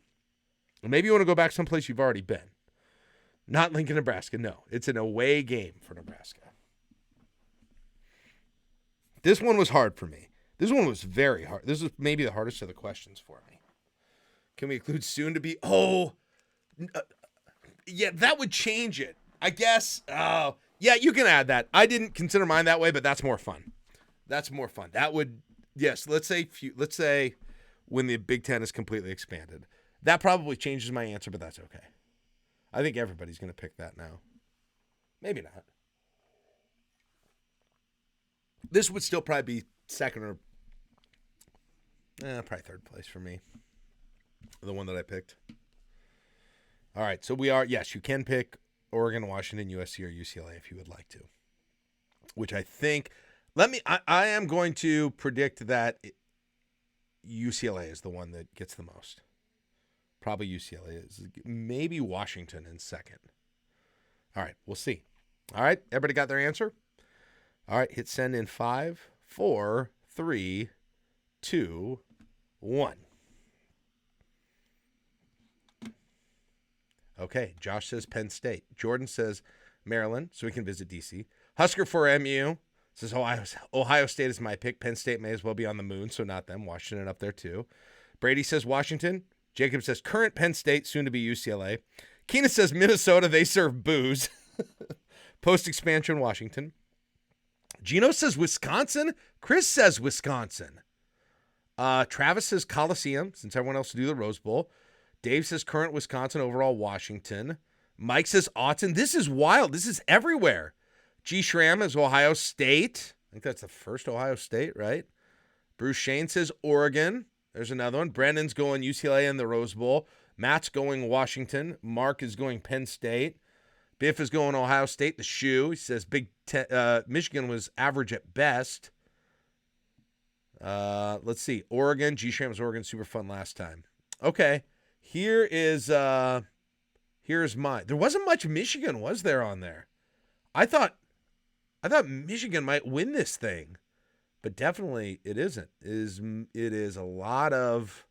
And maybe you want to go back someplace you've already been. Not Lincoln, Nebraska. No, it's an away game for Nebraska. This one was hard for me. This one was very hard. This is maybe the hardest of the questions for me. Can we include soon to be? Yeah, that would change it. I guess. Yeah, you can add that. I didn't consider mine that way, but that's more fun. That's more fun. That would, yes, let's say when the Big Ten is completely expanded. That probably changes my answer, but that's okay. I think everybody's going to pick that now. Maybe not. This would still probably be second or probably third place for me. The one that I picked. All right, so yes, you can pick Oregon, Washington, USC, or UCLA if you would like to. Which I think, I am going to predict that UCLA is the one that gets the most. Probably UCLA is. Maybe Washington in second. All right, we'll see. All right, everybody got their answer? All right, hit send in 5, 4, 3, 2, 1. Okay, Josh says Penn State. Jordan says Maryland, so we can visit D.C. Husker for MU says Ohio State is my pick. Penn State may as well be on the moon, so not them. Washington up there too. Brady says Washington. Jacob says current Penn State, soon to be UCLA. Keena says Minnesota, they serve booze. Post-expansion Washington. Gino says Wisconsin. Chris says Wisconsin. Travis says Coliseum, since everyone else will do the Rose Bowl. Dave says current Wisconsin, overall Washington. Mike says Autzen. This is wild. This is everywhere. G. Schramm is Ohio State. I think that's the first Ohio State, right? Bruce Shane says Oregon. There's another one. Brendan's going UCLA in the Rose Bowl. Matt's going Washington. Mark is going Penn State. Biff is going Ohio State, the shoe. He says Michigan was average at best. Let's see. Oregon. G. Schramm was Oregon. Super fun last time. Okay. Here's mine. There wasn't much Michigan, was there, on there? I thought Michigan might win this thing, but definitely it isn't. It is a lot of,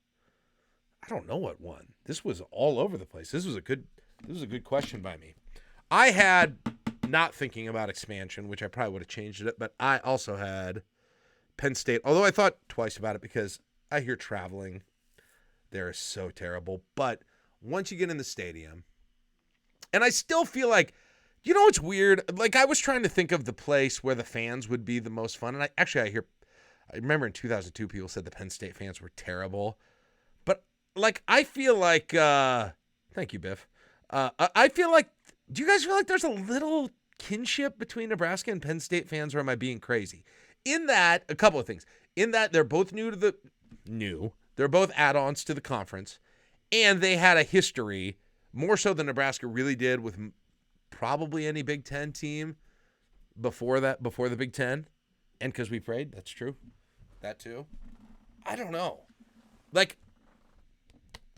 I don't know what won. This was all over the place. This was a good question by me. I had, not thinking about expansion, which I probably would have changed it, but I also had Penn State, although I thought twice about it because I hear traveling there is so terrible. But once you get in the stadium, and I still feel like, you know what's weird? Like, I was trying to think of the place where the fans would be the most fun. And I remember in 2002, people said the Penn State fans were terrible. But, like, I feel like, thank you, Biff. I feel like, do you guys feel like there's a little kinship between Nebraska and Penn State fans, or am I being crazy? In that, a couple of things. In that, they're both they're both add-ons to the conference, and they had a history, more so than Nebraska really did with probably any Big Ten team before the Big Ten. And because we prayed, that's true. That too. I don't know. Like,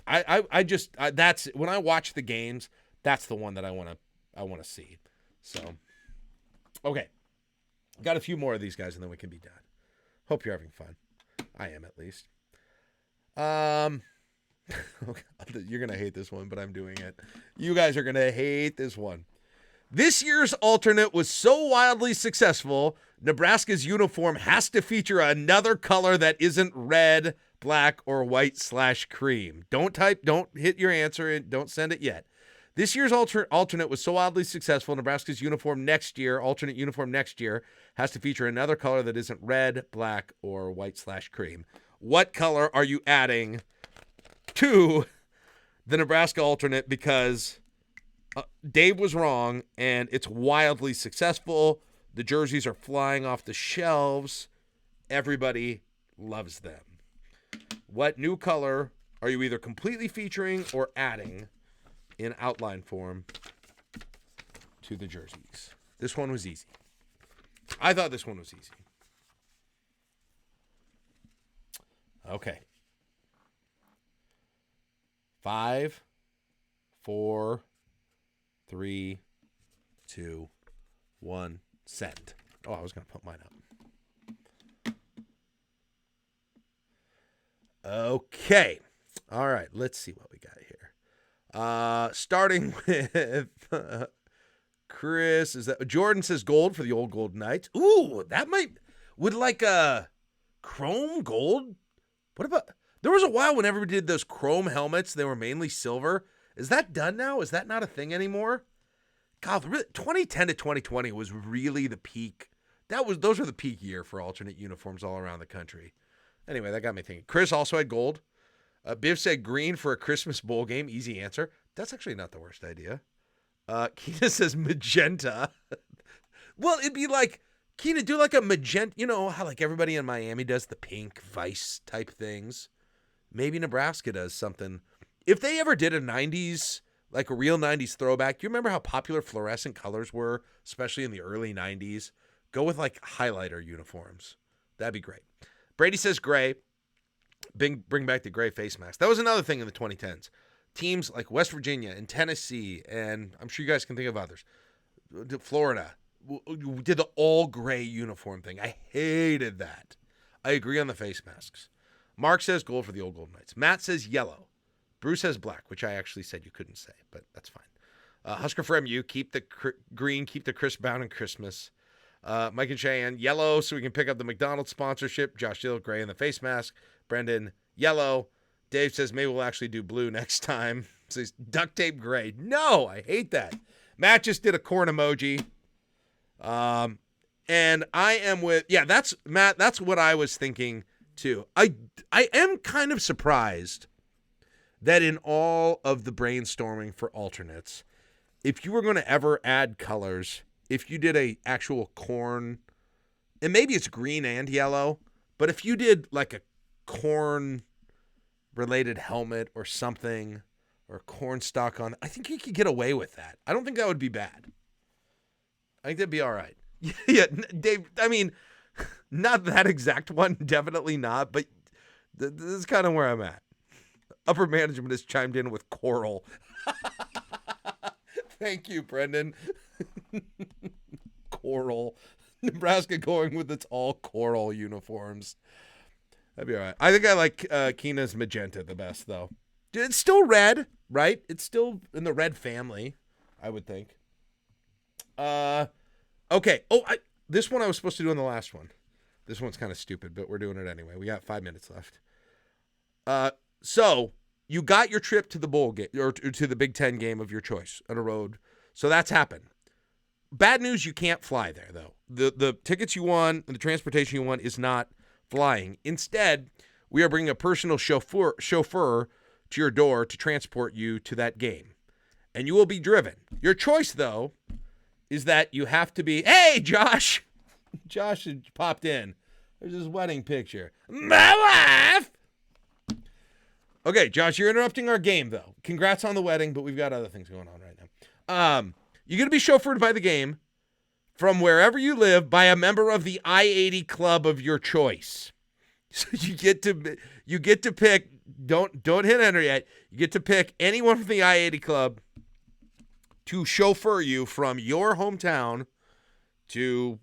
that's when I watch the games, that's the one that I want to see. So, okay. Got a few more of these guys and then we can be done. Hope you're having fun. I am, at least. You're going to hate this one, but I'm doing it. You guys are going to hate this one. This year's alternate was so wildly successful, Nebraska's uniform has to feature another color that isn't red, black, or white/cream. Don't hit your answer and don't send it yet. This year's alternate was so wildly successful, Nebraska's alternate uniform next year, has to feature another color that isn't red, black, or white/cream. What color are you adding to the Nebraska alternate? Because Dave was wrong, and it's wildly successful. The jerseys are flying off the shelves. Everybody loves them. What new color are you either completely featuring or adding in outline form to the jerseys? This one was easy. I thought this one was easy. Okay. 5, 4, 3, 2, 1, send. Oh, I was going to put mine up. Okay. All right. Let's see what we got here. Starting with Chris. Is that Jordan says gold for the old Golden Knights? Ooh, that would like a chrome gold. What about, there was a while when everybody did those chrome helmets. They were mainly silver. Is that done now? Is that not a thing anymore? God, 2010 to 2020 was really the peak. Those were the peak year for alternate uniforms all around the country. Anyway, that got me thinking. Chris also had gold. Biv said green for a Christmas bowl game. Easy answer. That's actually not the worst idea. Keena says magenta. Well, it'd be like, Keena, do like a magenta. You know how like everybody in Miami does the pink Vice type things? Maybe Nebraska does something. If they ever did a 90s, like a real 90s throwback, do you remember how popular fluorescent colors were, especially in the early 90s? Go with like highlighter uniforms. That'd be great. Brady says gray. Bring back the gray face mask. That was another thing in the 2010s. Teams like West Virginia and Tennessee, and I'm sure you guys can think of others, Florida, did the all gray uniform thing. I hated that. I agree on the face masks. Mark says gold for the old Golden Knights. Matt says yellow. Bruce says black, which I actually said you couldn't say, but that's fine. Husker for MU, keep the green, keep the Chris Brown and Christmas. Mike and Cheyenne, yellow, so we can pick up the McDonald's sponsorship. Josh Dill, gray in the face mask. Brendan, yellow. Dave says maybe we'll actually do blue next time. Says duct tape gray. No, I hate that. Matt just did a corn emoji. And I am with, that's Matt. That's what I was thinking too. I am kind of surprised that in all of the brainstorming for alternates, if you were going to ever add colors, if you did a actual corn, and maybe it's green and yellow, but if you did like a corn related helmet or something, or corn stalk on, I think you could get away with that. I don't think that would be bad. I think that'd be all right. Yeah, Dave, I mean, not that exact one, definitely not, but this is kind of where I'm at. Upper management has chimed in with coral. Thank you, Brendan. Coral. Nebraska going with its all coral uniforms. That'd be all right. I think I like Keena's magenta the best, though. It's still red, right? It's still in the red family, I would think. Okay. Oh, this one I was supposed to do in the last one. This one's kind of stupid, but we're doing it anyway. We got 5 minutes left. So you got your trip to the bowl game or to the Big Ten game of your choice on a road. So that's happened. Bad news, you can't fly there, though. The tickets you won and the transportation you won is not flying. Instead, we are bringing a personal chauffeur to your door to transport you to that game. And you will be driven. Your choice, though, is that you have to be, hey, Josh. Josh had popped in. There's his wedding picture. My wife! Okay, Josh, you're interrupting our game, though. Congrats on the wedding, but we've got other things going on right now. You're going to be chauffeured by the game from wherever you live by a member of the I-80 club of your choice. So you get to pick, don't hit enter yet. You get to pick anyone from the I-80 club to chauffeur you from your hometown to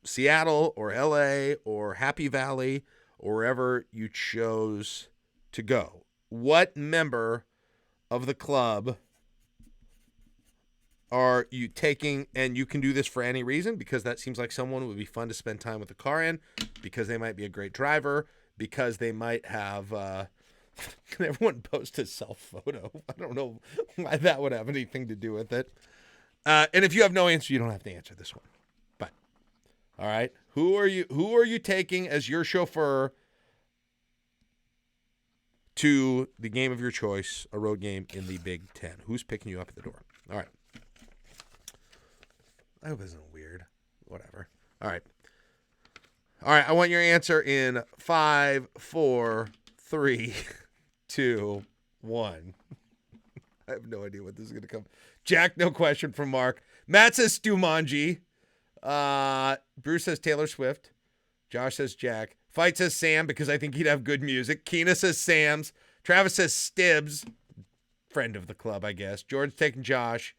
Seattle or LA or Happy Valley or wherever you chose to go. What member of the club are you taking? And you can do this for any reason, because that seems like someone would be fun to spend time with the car in, because they might be a great driver, because they might have can everyone post a self photo? I don't know why that would have anything to do with it. And if you have no answer, you don't have to answer this one. But all right, who are you taking as your chauffeur to the game of your choice, a road game in the Big Ten? Who's picking you up at the door? All right. I hope this isn't weird. Whatever. All right. I want your answer in 5, 4, 3, 2, 1. I have no idea what this is going to come. Jack, no question from Mark. Matt says Stu Manji. Bruce says Taylor Swift. Josh says Jack. Fight says Sam because I think he'd have good music. Keena says Sam's. Travis says Stibbs. Friend of the club, I guess. George's taking Josh.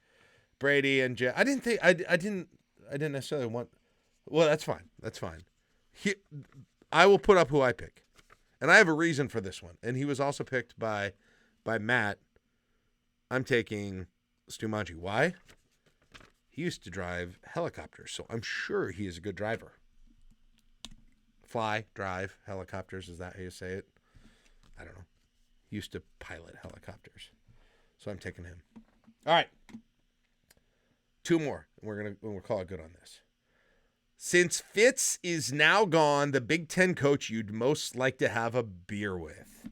Brady and Jack. I didn't necessarily want. Well, that's fine. That's fine. I will put up who I pick. And I have a reason for this one. And he was also picked by Matt. I'm taking Stu Manji. Why? He used to drive helicopters, so I'm sure he is a good driver. Fly, drive, helicopters. Is that how you say it? I don't know. He used to pilot helicopters. So I'm taking him. All right. 2 more. We'll call it good on this. Since Fitz is now gone, the Big Ten coach you'd most like to have a beer with.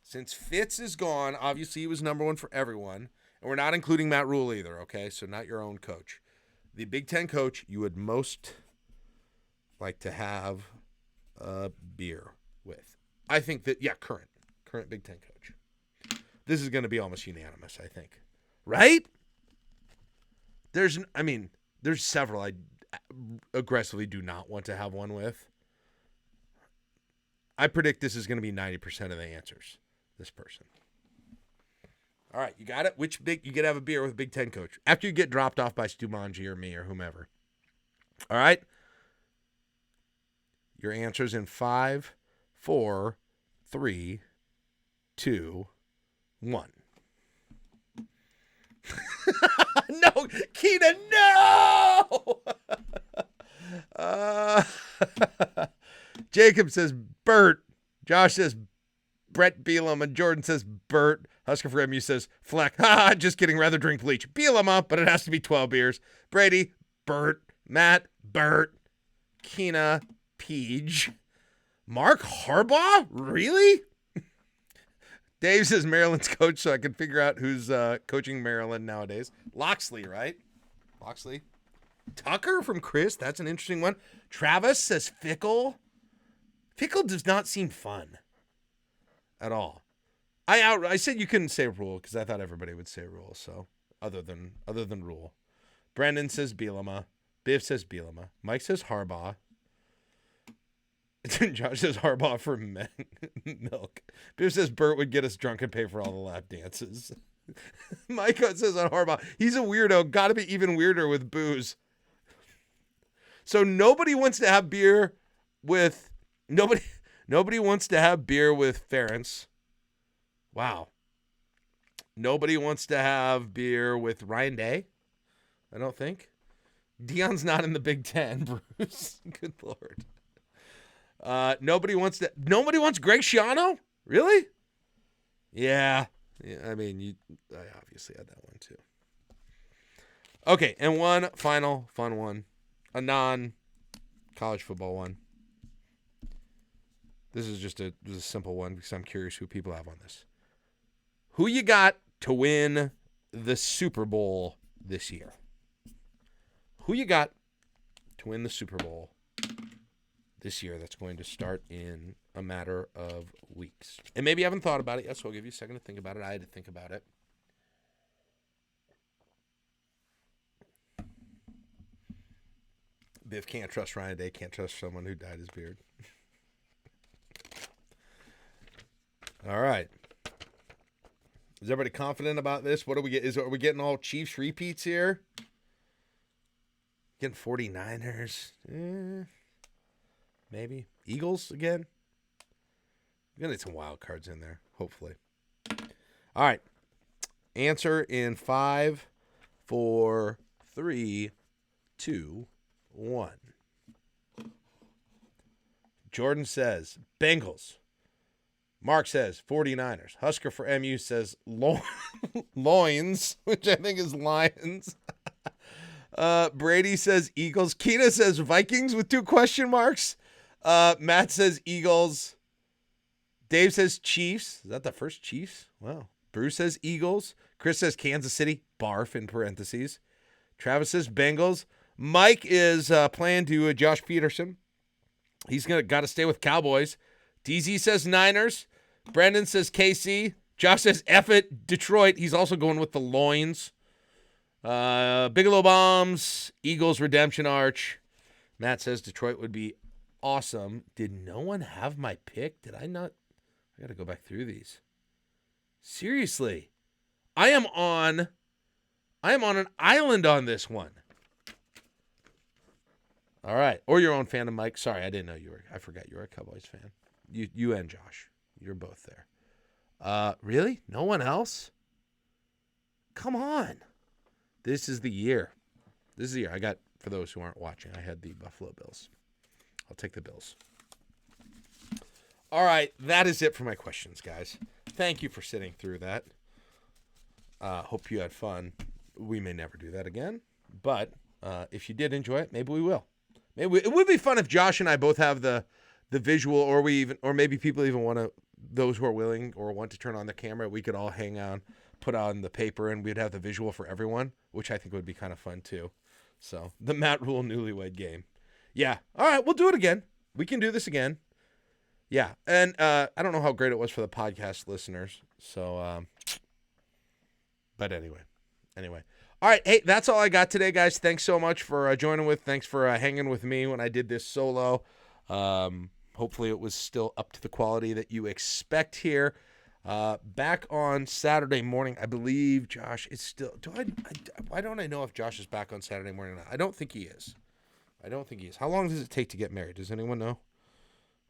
Since Fitz is gone, obviously he was number 1 for everyone. And we're not including Matt Rule either, okay? So not your own coach. The Big Ten coach you would most like to have a beer with. I think that, yeah, current Big Ten coach. This is going to be almost unanimous, I think. Right? There's several I aggressively do not want to have one with. I predict this is going to be 90% of the answers. This person. All right, you got it? You get to have a beer with a Big Ten coach after you get dropped off by Stu Manji or me or whomever. All right? Your answer's in 5, 4, 3, 2, 1. No, Keena, no! Jacob says Bert. Josh says Brett Bielema. And Jordan says Bert. Husker for MU says Fleck. Ha, just kidding. Rather drink bleach. Bielema, but it has to be 12 beers. Brady, Bert. Matt, Bert. Keena, Peach. Mark Harbaugh? Really? Dave says Maryland's coach, so I can figure out who's coaching Maryland nowadays. Loxley, right? Loxley. Tucker from Chris. That's an interesting one. Travis says Fickle. Fickle does not seem fun at all. I said you couldn't say Rule because I thought everybody would say Rule. So other than Rule, Brendan says Bielema. Biff says Bielema. Mike says Harbaugh. Josh says Harbaugh for milk. Biff says Bert would get us drunk and pay for all the lap dances. Micah says on Harbaugh, he's a weirdo. Got to be even weirder with booze. So nobody wants to have beer with nobody wants to have beer with Ferentz. Wow. Nobody wants to have beer with Ryan Day. I don't think. Dion's not in the Big Ten, Bruce. Good Lord. Nobody wants Greg Schiano? Really? Yeah. I mean, I obviously had that one too. Okay, and one final fun one. A non-college football one. This is a simple one because I'm curious who people have on this. Who you got to win the Super Bowl this year? Who you got to win the Super Bowl this year that's going to start in a matter of weeks? And maybe you haven't thought about it yet, so I'll give you a second to think about it. I had to think about it. Biff can't trust Ryan Day, can't trust someone who dyed his beard. All right. Is everybody confident about this? What do we get? Are we getting all Chiefs repeats here? Getting 49ers? Maybe. Eagles again? We're going to need some wild cards in there, hopefully. All right. Answer in 5, 4, 3, 2, 1. Jordan says Bengals. Mark says 49ers. Husker for MU says loins, which I think is Lions. Brady says Eagles. Keena says Vikings with 2 question marks. Matt says Eagles. Dave says Chiefs. Is that the first Chiefs? Wow. Bruce says Eagles. Chris says Kansas City. Barf in parentheses. Travis says Bengals. Mike is playing to Josh Peterson. He's got to stay with Cowboys. DZ says Niners. Brandon says KC. Josh says, F it, Detroit. He's also going with the loins. Bigelow Bombs, Eagles Redemption Arch. Matt says Detroit would be awesome. Did no one have my pick? Did I not? I got to go back through these. Seriously. I am on an island on this one. All right. Or your own fandom, Mike. Sorry, I didn't know I forgot you were a Cowboys fan. You and Josh. You're both there. Really? No one else? Come on. This is the year. I got, for those who aren't watching, I had the Buffalo Bills. I'll take the Bills. All right. That is it for my questions, guys. Thank you for sitting through that. Hope you had fun. We may never do that again, but if you did enjoy it, maybe we will. It would be fun if Josh and I both have the visual, or maybe people even want to, those who are willing or want to turn on the camera, we could all hang on, put on the paper, and we'd have the visual for everyone, which I think would be kind of fun too. So the Matt Rule Newlywed Game. Yeah. All right. We'll do it again. We can do this again. Yeah. And I don't know how great it was for the podcast listeners. So, but anyway. All right. Hey, that's all I got today, guys. Thanks so much for joining Thanks for hanging with me when I did this solo. Hopefully it was still up to the quality that you expect here. Back on Saturday morning, I believe Josh is still. Why don't I know if Josh is back on Saturday morning or not? I don't think he is. How long does it take to get married? Does anyone know?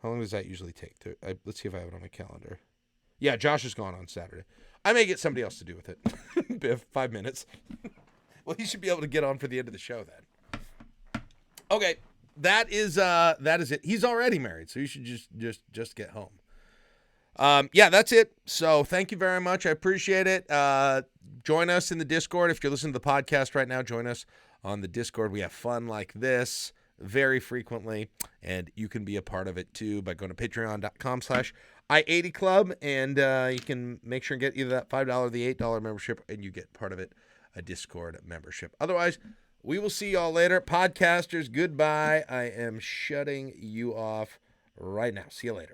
How long does that usually take? Let's see if I have it on my calendar. Yeah, Josh is gone on Saturday. I may get somebody else to do with it. Biff, 5 minutes. Well, he should be able to get on for the end of the show then. Okay, that is it. He's already married, so you should just get home. Yeah, that's it. So thank you very much. I appreciate it. Join us in the Discord. If you're listening to the podcast right now, join us on the Discord. We have fun like this very frequently, and you can be a part of it too by going to patreon.com/i80club, and you can make sure and get either that $5 or the $8 membership, and you get part of it, a Discord membership. Otherwise, we will see y'all later. Podcasters, goodbye. I am shutting you off right now. See you later.